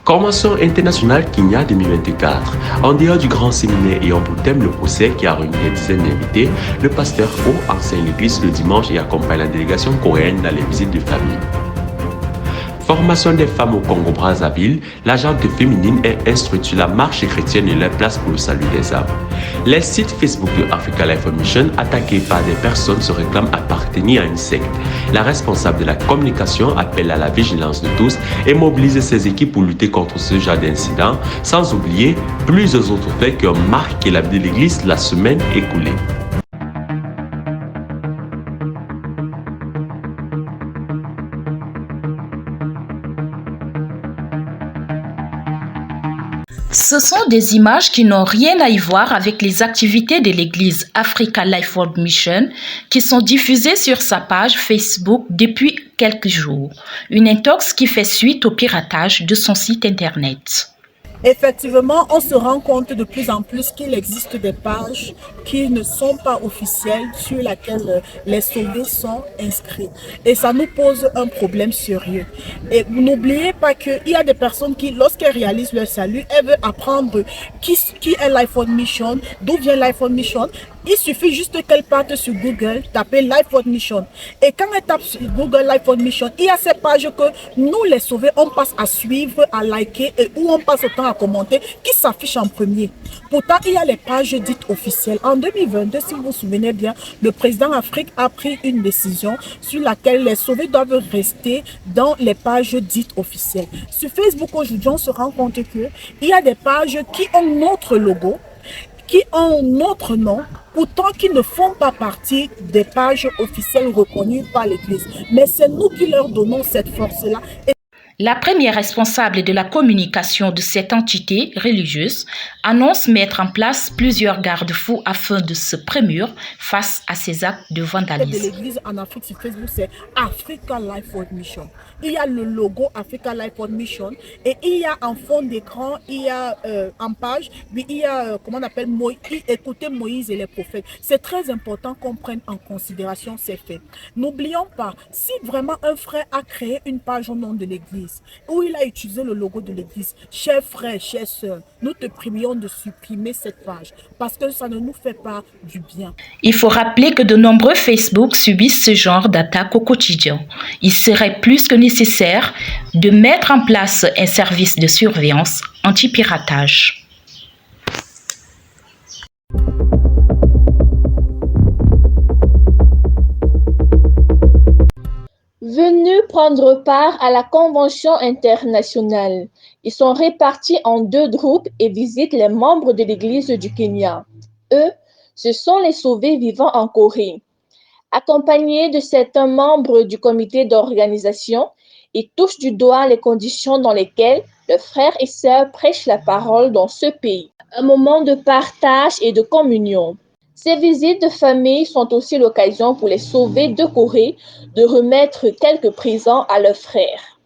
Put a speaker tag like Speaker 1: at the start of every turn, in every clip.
Speaker 1: Convention internationale Kenya 2024. En dehors du grand séminaire ayant pour thème le procès qui a réuni des dizaines d'invités, le pasteur O enseigne l'église le dimanche et accompagne la délégation coréenne dans les visites de famille. Formation des femmes au Congo-Brazzaville, l'agente féminine est instruite sur la marche chrétienne et leur place pour le salut des âmes. Les sites Facebook de Africa Life Mission attaqués par des personnes se réclament appartenir à une secte. La responsable de la communication appelle à la vigilance de tous et mobilise ses équipes pour lutter contre ce genre d'incidents, sans oublier plusieurs autres faits qui ont marqué la vie de l'Église la semaine écoulée.
Speaker 2: Ce sont des images qui n'ont rien à y voir avec les activités de l'église Africa Life World Mission qui sont diffusées sur sa page Facebook depuis quelques jours. Une intox qui fait suite au piratage de son site internet.
Speaker 3: Effectivement, on se rend compte de plus en plus qu'il existe des pages qui ne sont pas officielles sur lesquelles les sauvés sont inscrits. Et ça nous pose un problème sérieux. Et n'oubliez pas qu'il y a des personnes qui, lorsqu'elles réalisent leur salut, elles veulent apprendre qui est Life World Mission, d'où vient Life World Mission. Il suffit juste qu'elle parte sur Google, taper Life World Mission. Et quand elle tape sur Google Life World Mission, il y a ces pages que nous, les sauvés, on passe à suivre, à liker et où on passe autant à commenter qui s'affichent en premier. Pourtant, il y a les pages dites officielles. En 2022, si vous vous souvenez bien, le président Afrique a pris une décision sur laquelle les sauvés doivent rester dans les pages dites officielles. Sur Facebook, aujourd'hui, on se rend compte qu'il y a des pages qui ont notre logo, qui ont notre nom, pourtant qui ne font pas partie des pages officielles reconnues par l'Église. Mais c'est nous qui leur donnons cette force-là.
Speaker 2: La première responsable de la communication de cette entité religieuse annonce mettre en place plusieurs garde-fous afin de se prémunir face à ces actes de vandalisme.
Speaker 3: De l'Église en Afrique sur Facebook, c'est Africa Life World Mission. Il y a le logo Africa Life World Mission et il y a en fond d'écran, il y a en page, il y a comment on appelle écouter Moïse et les prophètes. C'est très important qu'on prenne en considération ces faits. N'oublions pas, si vraiment un frère a créé une page au nom de l'Église, où il a utilisé le logo de l'église, chers frères, chères sœurs, nous te prions de supprimer cette page parce que ça ne nous fait pas du bien.
Speaker 2: Il faut rappeler que de nombreux Facebook subissent ce genre d'attaques au quotidien. Il serait plus que nécessaire de mettre en place un service de surveillance anti-piratage.
Speaker 4: Venus prendre part à la convention internationale. Ils sont répartis en deux groupes et visitent les membres de l'Église du Kenya. Eux, ce sont les sauvés vivant en Corée. Accompagnés de certains membres du comité d'organisation, ils touchent du doigt les conditions dans lesquelles leurs frères et sœurs prêchent la parole dans ce pays. Un moment de partage et de communion. Ces visites de famille sont aussi l'occasion pour les sauvés de Corée de remettre quelques présents à leurs frères.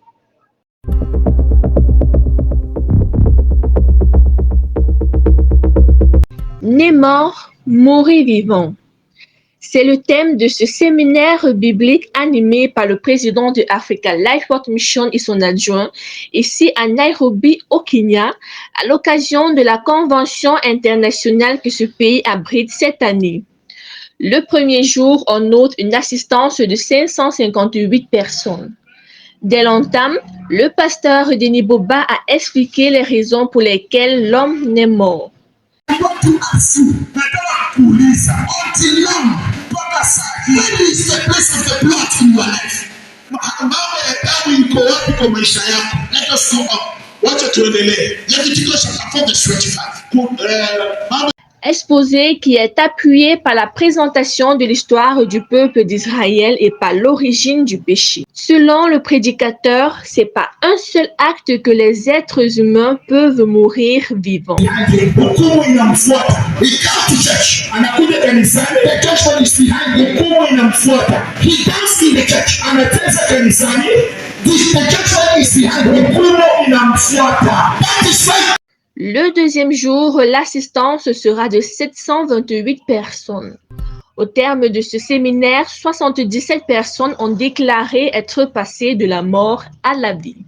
Speaker 4: Né mort, mourir vivant. C'est le thème de ce séminaire biblique animé par le président de Africa Life World Mission et son adjoint, ici à Nairobi, au Kenya, à l'occasion de la convention internationale que ce pays abrite cette année. Le premier jour, on note une assistance de 558 personnes. Dès l'entame, le pasteur Denis Boba a expliqué les raisons pour lesquelles l'homme naît mort. Exposé qui est appuyé par la présentation de l'histoire du peuple d'Israël et par l'origine du péché. Selon le prédicateur, c'est par un seul acte que les êtres humains peuvent mourir vivants. Le deuxième jour, l'assistance sera de 728 personnes. Au terme de ce séminaire, 77 personnes ont déclaré être passées de la mort à la vie.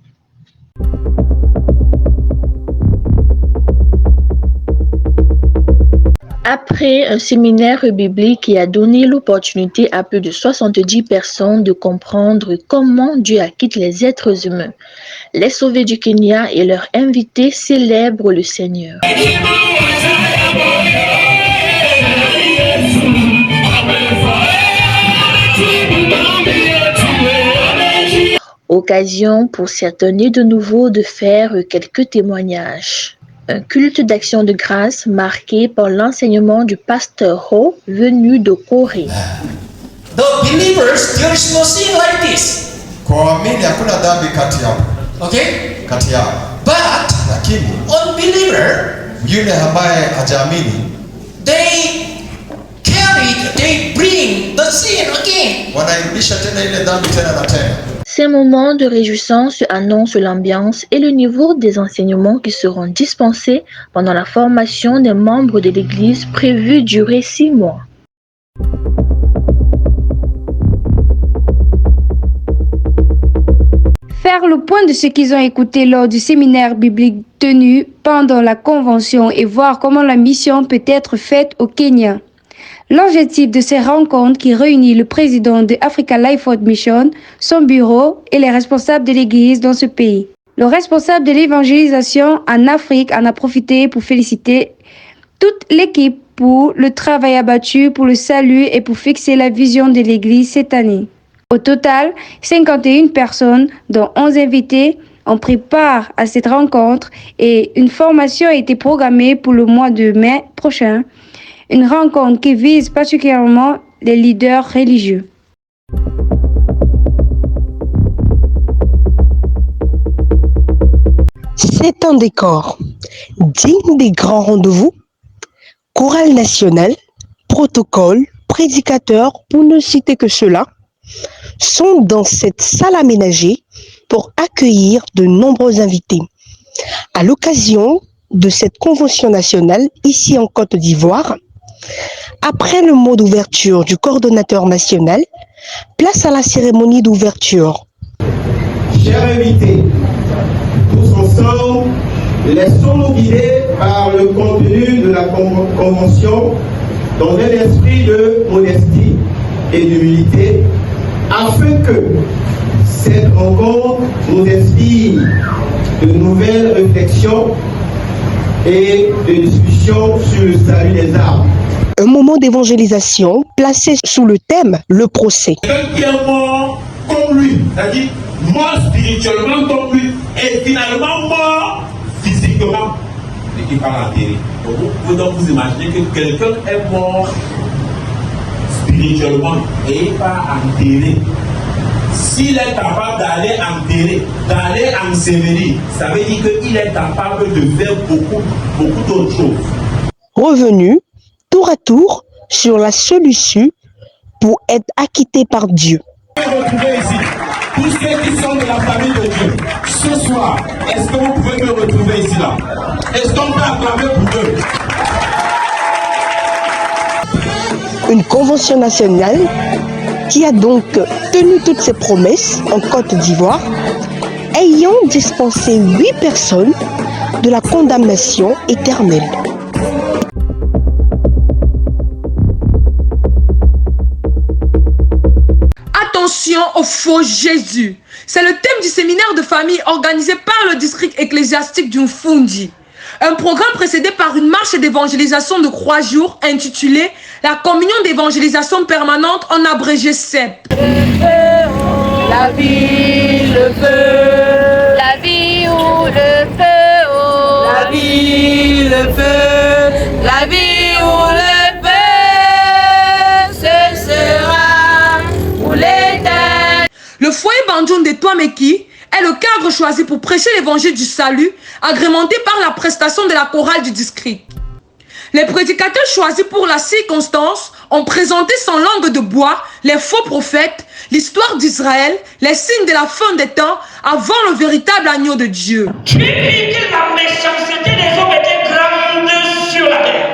Speaker 4: Après un séminaire biblique qui a donné l'opportunité à plus de 70 personnes de comprendre comment Dieu acquitte les êtres humains, les sauvés du Kenya et leurs invités célèbrent le Seigneur. Occasion pour certains nés de nouveau de faire quelques témoignages. Un culte d'action de grâce marqué par l'enseignement du pasteur Ho venu de Corée.
Speaker 5: The believers, there is no sin like this.
Speaker 6: Kwa waamini hakuna dhambi kati yao.
Speaker 5: Okay?
Speaker 6: Kati yao.
Speaker 5: But
Speaker 6: Lakini
Speaker 5: unbeliever,
Speaker 6: yule ambaye hajaamini
Speaker 5: they bring the sin again.
Speaker 6: wanairudisha tena ile dhambi tena na tena.
Speaker 4: Ces moments de réjouissance annoncent l'ambiance et le niveau des enseignements qui seront dispensés pendant la formation des membres de l'Église prévue durer 6 mois.
Speaker 7: Faire le point de ce qu'ils ont écouté lors du séminaire biblique tenu pendant la convention et voir comment la mission peut être faite au Kenya. L'objectif de ces rencontres qui réunit le président de Africa Life World Mission, son bureau et les responsables de l'Église dans ce pays. Le responsable de l'évangélisation en Afrique en a profité pour féliciter toute l'équipe pour le travail abattu pour le salut et pour fixer la vision de l'Église cette année. Au total, 51 personnes, dont 11 invités, ont pris part à cette rencontre et une formation a été programmée pour le mois de mai prochain. Une rencontre qui vise particulièrement les leaders religieux.
Speaker 8: C'est un décor digne des grands rendez-vous. Chorale nationale, protocole, prédicateurs, pour ne citer que cela, sont dans cette salle aménagée pour accueillir de nombreux invités. À l'occasion de cette convention nationale ici en Côte d'Ivoire, après le mot d'ouverture du coordonnateur national, place à la cérémonie d'ouverture.
Speaker 9: Chers invités, tous ensemble, laissons-nous guider par le contenu de la convention dans un esprit de modestie et d'humilité, afin que cette rencontre nous inspire de nouvelles réflexions et de discussions sur le salut des âmes.
Speaker 8: Un moment d'évangélisation placé sous le thème « Le procès ».
Speaker 10: Quelqu'un qui est mort comme lui, c'est-à-dire mort spirituellement comme lui, et finalement mort physiquement, et qui parle enterré. Donc vous pouvez donc vous imaginer que quelqu'un est mort spirituellement et pas enterré. S'il est capable d'aller enterrer, d'aller ensevelir, ça veut dire qu'il est capable de faire beaucoup d'autres choses.
Speaker 8: Revenu tour à tour sur la seule issue pour être acquitté par Dieu.
Speaker 9: Retrouver ici tous ceux qui sont de la famille de Dieu. Ce soir, est-ce que vous pouvez me retrouver ici là? Est-ce qu'on peut acclamer pour eux?
Speaker 8: Une convention nationale qui a donc tenu toutes ses promesses en Côte d'Ivoire, ayant dispensé 8 personnes de la condamnation éternelle.
Speaker 11: Attention au faux Jésus. C'est le thème du séminaire de famille organisé par le district ecclésiastique du Mfundi. Un programme précédé par une marche d'évangélisation de 3 jours intitulée La communion d'évangélisation permanente en abrégé CEP.
Speaker 4: La vie, le feu. La vie ou le feu. Oh. La vie, le feu. La vie ou le feu. Ce sera pour l'éternel.
Speaker 11: Le foyer Banjoun de Touameki est le cadre choisi pour prêcher l'évangile du salut, agrémenté par la prestation de la chorale du district. Les prédicateurs choisis pour la circonstance ont présenté sans langue de bois les faux prophètes, l'histoire d'Israël, les signes de la fin des temps avant le véritable agneau de Dieu.
Speaker 12: Qui dit que la méchanceté des hommes était grande sur la terre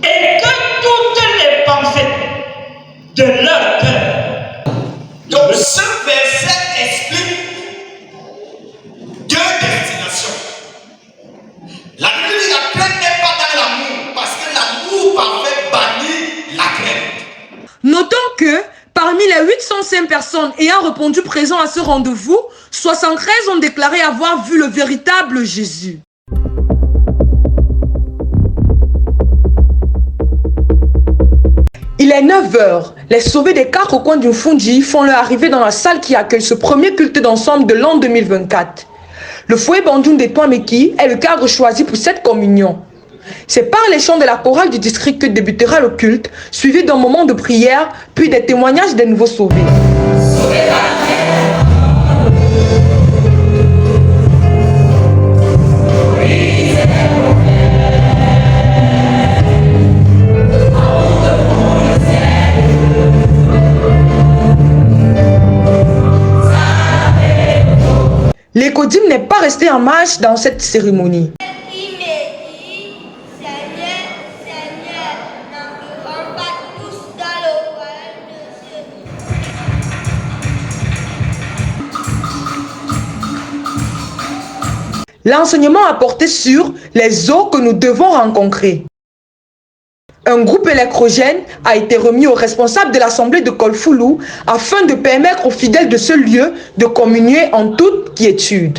Speaker 12: et que toutes les pensées de leur cœur.
Speaker 13: Donc ce verset explique 2 destinations. La Bible dit la plainte n'est pas dans l'amour, parce que l'amour
Speaker 11: personnes ayant répondu présent à ce rendez-vous, 73 ont déclaré avoir vu le véritable Jésus. Il est 9h. Les sauvés des 4 coins du Fundi font leur arrivée dans la salle qui accueille ce premier culte d'ensemble de l'an 2024. Le foyer Bandoun des Toameki est le cadre choisi pour cette communion. C'est par les chants de la chorale du district que débutera le culte, suivi d'un moment de prière, puis des témoignages des nouveaux sauvés. L'écodim n'est pas resté en marche dans cette cérémonie. L'enseignement a porté sur les eaux que nous devons rencontrer. Un groupe électrogène a été remis aux responsables de l'assemblée de Kolfoulou afin de permettre aux fidèles de ce lieu de communier en toute quiétude.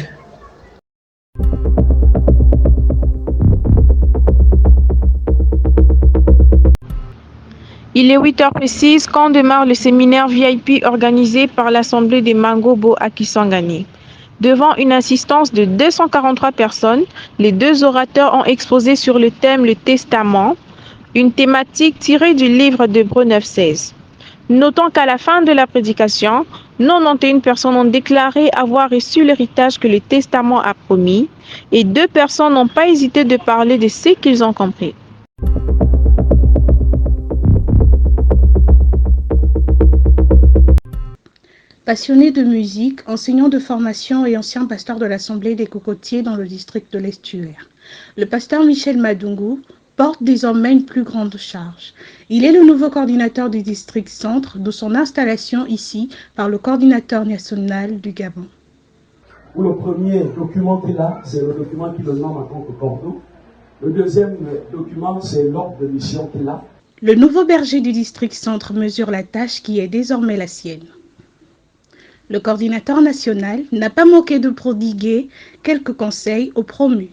Speaker 14: Il est 8h précises quand démarre le séminaire VIP organisé par l'Assemblée des Mangobo à Kisangani. Devant une assistance de 243 personnes, les deux orateurs ont exposé sur le thème le Testament, une thématique tirée du livre d'Hébreux 9:16. Notons qu'à la fin de la prédication, 91 personnes ont déclaré avoir reçu l'héritage que le Testament a promis et 2 personnes n'ont pas hésité de parler de ce qu'ils ont compris.
Speaker 15: Passionné de musique, enseignant de formation et ancien pasteur de l'Assemblée des Cocotiers dans le district de l'Estuaire, le pasteur Michel Madungu porte désormais une plus grande charge. Il est le nouveau coordinateur du district centre de son installation ici par le coordinateur national du Gabon.
Speaker 16: Le premier document qui est là, c'est le document qui le nomme en tant que Cordeau. Le deuxième document, c'est l'ordre de mission qu'il a.
Speaker 15: Le nouveau berger du district centre mesure la tâche qui est désormais la sienne. Le coordinateur national n'a pas manqué de prodiguer quelques conseils aux promus.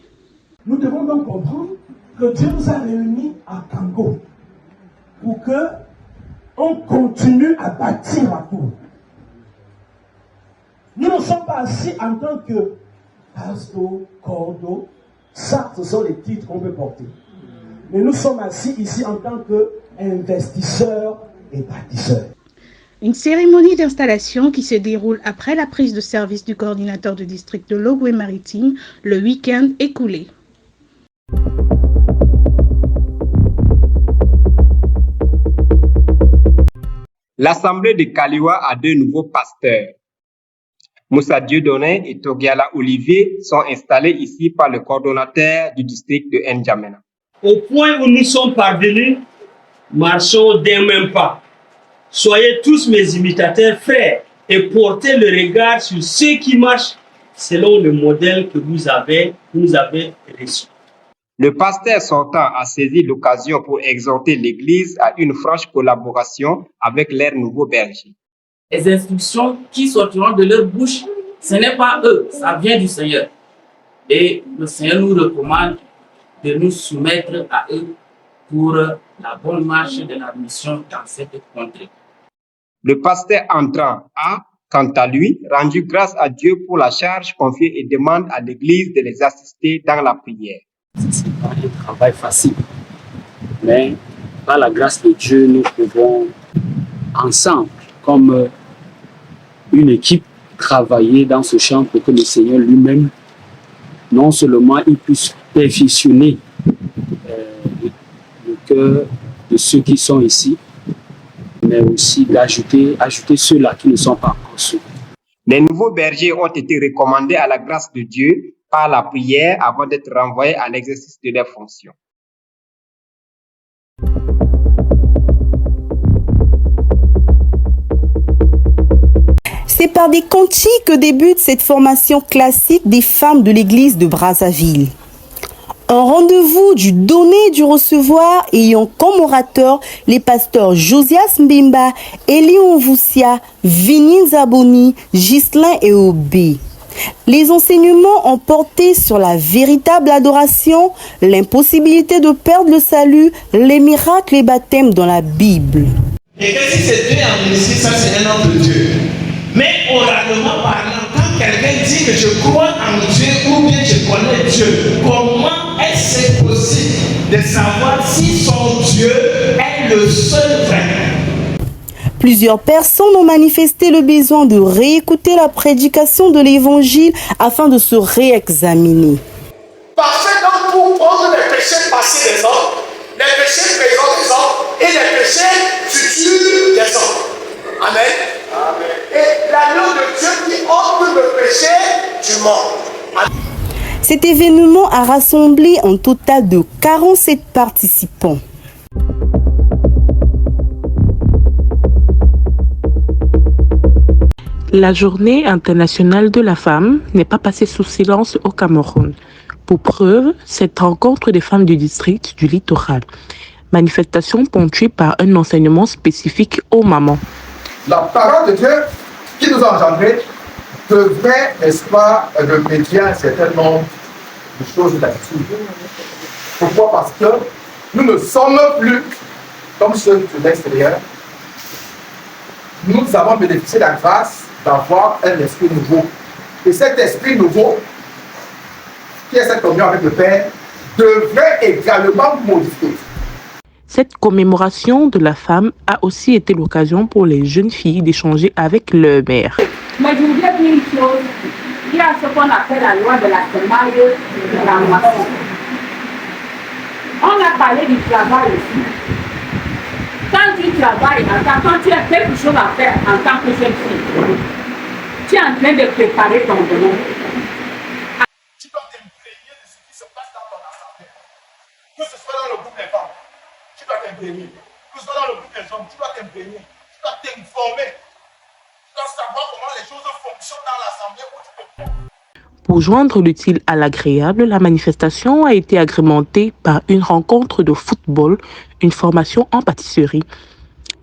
Speaker 16: Nous devons donc comprendre que Dieu nous a réunis à Kango pour que on continue à bâtir la tour. Nous ne sommes pas assis en tant que Pasto, Cordo, ça ce sont les titres qu'on peut porter. Mais nous sommes assis ici en tant qu'investisseurs et bâtisseurs.
Speaker 15: Une cérémonie d'installation qui se déroule après la prise de service du coordinateur du district de Logoué-Maritime le week-end écoulé.
Speaker 17: L'Assemblée de Kaliwa a 2 nouveaux pasteurs. Moussa Dieudonné et Togiala Olivier sont installés ici par le coordonnateur du district de N'Djamena.
Speaker 12: Au point où nous sommes parvenus, marchons d'un même pas. Soyez tous mes imitateurs frères et portez le regard sur ceux qui marchent selon le modèle que vous avez reçu.
Speaker 17: Le pasteur sortant a saisi l'occasion pour exhorter l'Église à une franche collaboration avec leurs nouveaux bergers.
Speaker 18: Les instructions qui sortiront de leur bouche, ce n'est pas eux, ça vient du Seigneur. Et le Seigneur nous recommande de nous soumettre à eux pour la bonne marche de la mission dans cette contrée.
Speaker 17: Le pasteur entrant a, quant à lui, rendu grâce à Dieu pour la charge confiée et demande à l'Église de les assister dans la prière.
Speaker 19: Ce n'est pas un travail facile, mais par la grâce de Dieu, nous pouvons ensemble, comme une équipe, travailler dans ce champ pour que le Seigneur lui-même, non seulement il puisse perfectionner le cœur de ceux qui sont ici, mais aussi d'ajouter ceux-là qui ne sont pas encore sauvés.
Speaker 17: Les nouveaux bergers ont été recommandés à la grâce de Dieu par la prière avant d'être renvoyés à l'exercice de leurs fonctions.
Speaker 20: C'est par des cantiques que débute cette formation classique des femmes de l'église de Brazzaville. Un rendez-vous du donner et du recevoir ayant comme orateur les pasteurs Josias Mbemba, Elion Voussia, Vinin Zaboni, Ghislain et Obé. Les enseignements ont porté sur la véritable adoration, l'impossibilité de perdre le salut, les miracles et baptêmes dans la Bible.
Speaker 13: Et que si c'est Dieu en ministère, ça c'est un nom de Dieu. Mais oralement parlant, quand quelqu'un dit que je crois en Dieu ou bien je connais Dieu, comment est-ce possible de savoir si son Dieu est le seul vrai?
Speaker 20: Plusieurs personnes ont manifesté le besoin de réécouter la prédication de l'évangile afin de se réexaminer.
Speaker 21: Parce que donc pour prendre les péchés passés des hommes, les péchés présents des hommes et les péchés futurs des hommes. Amen. Amen. Et l'agneau de Dieu qui ôte le péché du monde. Amen.
Speaker 20: Cet événement a rassemblé un total de 47 participants.
Speaker 22: La journée internationale de la femme n'est pas passée sous silence au Cameroun. Pour preuve, cette rencontre des femmes du district du littoral. Manifestation ponctuée par un enseignement spécifique aux mamans.
Speaker 23: La parole de Dieu qui nous a engendrés devrait, n'est-ce pas, remédier à un certain nombre de choses d'actifs. Pourquoi? Parce que nous ne sommes plus comme ceux de l'extérieur. Nous avons bénéficié de la grâce d'avoir un esprit nouveau. Et cet esprit nouveau, qui est cette communion avec le Père, devrait également modifier.
Speaker 22: Cette commémoration de la femme a aussi été l'occasion pour les jeunes filles d'échanger avec leur mère.
Speaker 24: Mais je voudrais dire une chose, il y a ce qu'on appelle la loi de la semaille de la moisson. On a parlé du travail aussi. Quand tu travailles, quand tu as quelque chose à faire en tant que jeune fille, tu es en train de préparer ton domaine.
Speaker 21: Tu dois t'imprégner de ce qui se passe dans ton assemblée. Que ce soit dans le groupe des femmes, tu dois t'imprégner. Que ce soit dans le groupe des hommes, tu dois t'imprégner. Tu dois t'informer. Tu dois savoir comment les choses fonctionnent dans l'assemblée où tu peux.
Speaker 22: Pour joindre l'utile à l'agréable, la manifestation a été agrémentée par une rencontre de football, une formation en pâtisserie.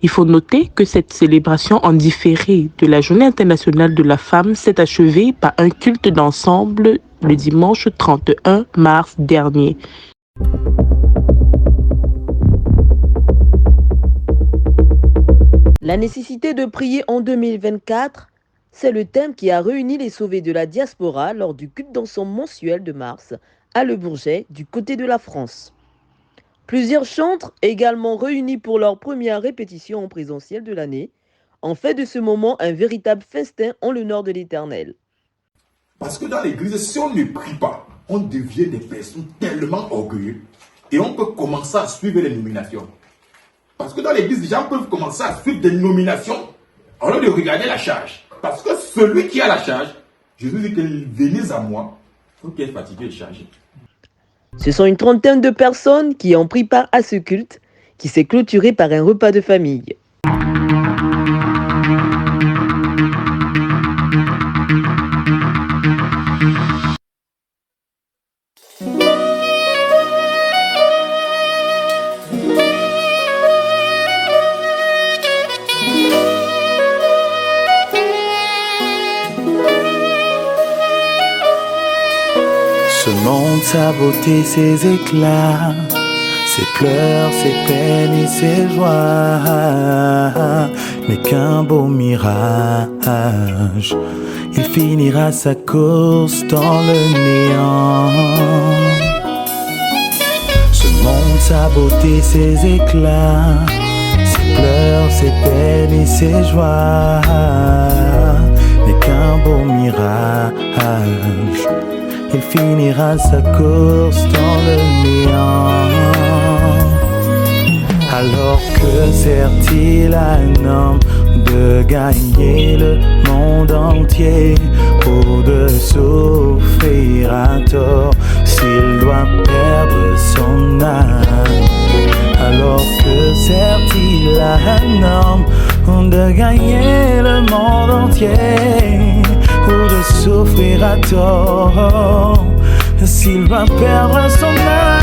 Speaker 22: Il faut noter que cette célébration en différé de la Journée internationale de la femme s'est achevée par un culte d'ensemble le dimanche 31 mars dernier.
Speaker 25: La nécessité de prier en 2024, c'est le thème qui a réuni les sauvés de la diaspora lors du culte d'ensemble mensuel de mars à Le Bourget, du côté de la France. Plusieurs chantres, également réunis pour leur première répétition en présentiel de l'année, ont fait de ce moment un véritable festin en l'honneur de l'Éternel.
Speaker 10: Parce que dans l'église, si on ne prie pas, on devient des personnes tellement orgueilleuses et on peut commencer à suivre les nominations. Parce que dans l'église, les gens peuvent commencer à suivre des nominations au lieu de regarder la charge. Parce que celui qui a la charge, Jésus dit que venez à moi, vous qui êtes fatigué et chargé.
Speaker 25: Ce sont une trentaine de personnes qui ont pris part à ce culte, qui s'est clôturé par un repas de famille.
Speaker 26: Ce monde, sa beauté, ses éclats, ses pleurs, ses peines et ses joies, n'est qu'un beau mirage. Il finira sa course dans le néant. Ce monde, sa beauté, ses éclats, ses pleurs, ses peines et ses joies, n'est qu'un beau mirage. Il finira sa course dans le néant. Alors que sert-il à un homme de gagner le monde entier ou de souffrir à tort s'il doit perdre son âme? Alors que sert-il à un homme de gagner le monde entier ou de souffrir à tort s'il doit perdre son âme.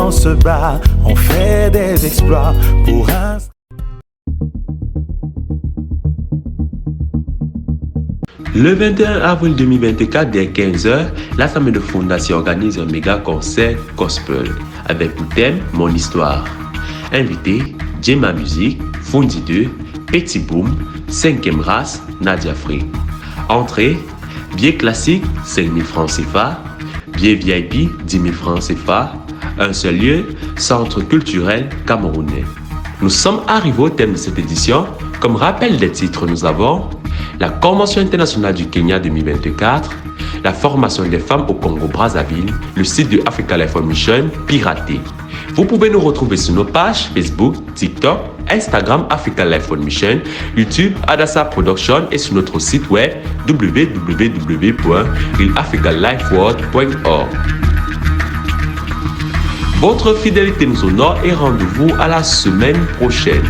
Speaker 26: On se bat, on fait des exploits pour un...
Speaker 1: Le 21 avril 2024, dès 15h, l'Assemblée de Fondation organise un méga concert gospel avec pour thème Mon Histoire. Invité, Djema Musique, Fondi 2, Petit Boom, 5e Race, Nadia Free. Entrée, billet classique, 5 000 francs CFA, billet VIP, 10 000 francs CFA. Un seul lieu, Centre culturel camerounais. Nous sommes arrivés au thème de cette édition. Comme rappel des titres, nous avons la Convention internationale du Kenya 2024, la formation des femmes au Congo-Brazzaville, le site de Africa Life Mission piraté. Vous pouvez nous retrouver sur nos pages Facebook, TikTok, Instagram Africa Life Mission, YouTube Adassa Production et sur notre site web www.realafricalifeworld.org. Votre fidélité nous honore et rendez-vous à la semaine prochaine.